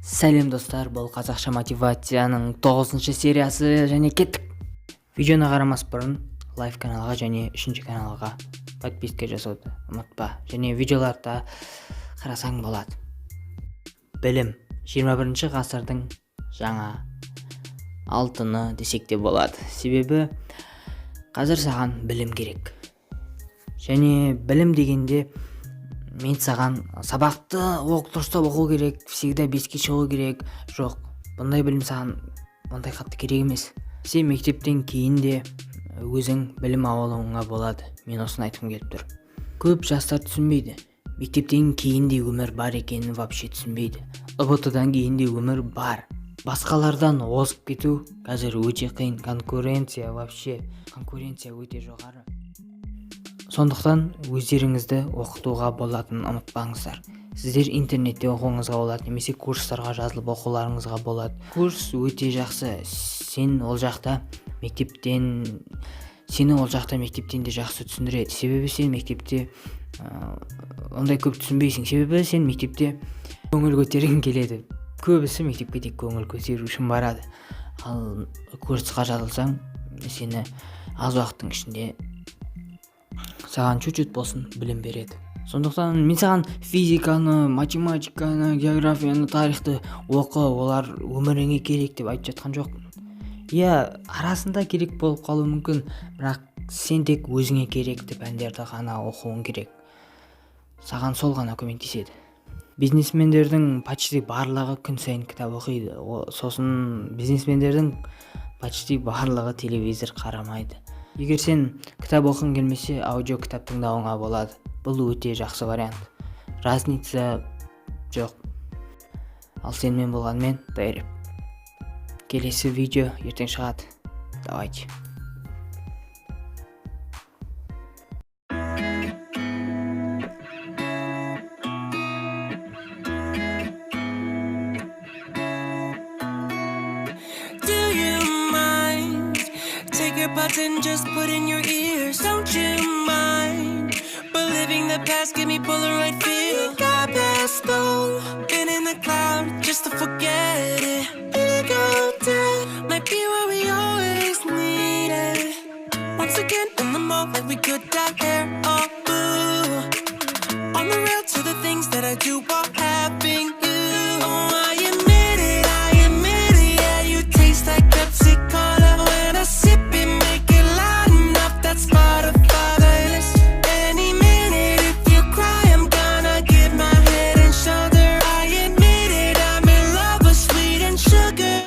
Сәлем достар, бұл қазақша мотивацияның 9-шы сериясы және кеттік. Видеоны қарамас бұрын лайв каналға және 3-ші каналға подписка жасауды ұмытпа. Және видеоларда қарасаң болады. Білім 21-ші ғасырдың жаңа алтыны десек те болады. Себебі қазір саған білім керек. Және білім дегенде мен саған сабақты дұрыстап оқу керек, всегда 5-ке шығу керек. Жоқ, бұндай білім саған бұндай қатты керек емес. Сен мектептен кейін де өзің білім алуыңа болады. Мен осыны айтқым келіп тұр. Көп жастар түсінбейді. Мектептен кейін де өмір бар екенін вообще түсінбейді. ұбт-дан кейін де өмір бар. Басқалардан озып кету қазір өте қиын. Конкуренция өте жоғары. Сондықтан өздеріңізді оқытуға болатынын ұмытпаңыздар. Сіздер интернетте оқуыңызға болады, немесе курстарға жазылып оқуларыңызға болады. Курс өте жақсы. Сені ол жақта мектептен де жақсы түсіндіреді. Себебі сен мектепте ондай көп түсінбейсің. Себебі сен мектепте көңіл көтергің келеді. Көбісі мектепке тек көңіл көтеру үшін барады. Ал курсқа жазылсаң, сені аз уақыттың ішінде саған чуть-чуть болсын білім береді. Сондықтан мен саған физиканы, математиканы, географияны, тарихты оқы, олар өміріңе керек деп айтып жатқан жоқпын. Арасында керек болып қалуы мүмкін, бірақ сен тек өзіңе керекті пәндерді ғана оқуың керек. Саған сол ғана көмектеседі. Бизнесмендердің почти барлығы күн сайын кітап оқиды. Сосын бизнесмендердің почти барлығы телевизор қарамайды. Егер сен кітап оқың келмесе, аудио кітап тыңдауыңа болады. Бұл өте жақсы вариант. Разница жоқ. Ал сенмен болғанмен дайреп. Келесі видео ертең шығады. Давайте. Take your button, just put in your ears. Don't you mind? But living the past, give me Polaroid feel. Got best though. Been in the cloud just to forget.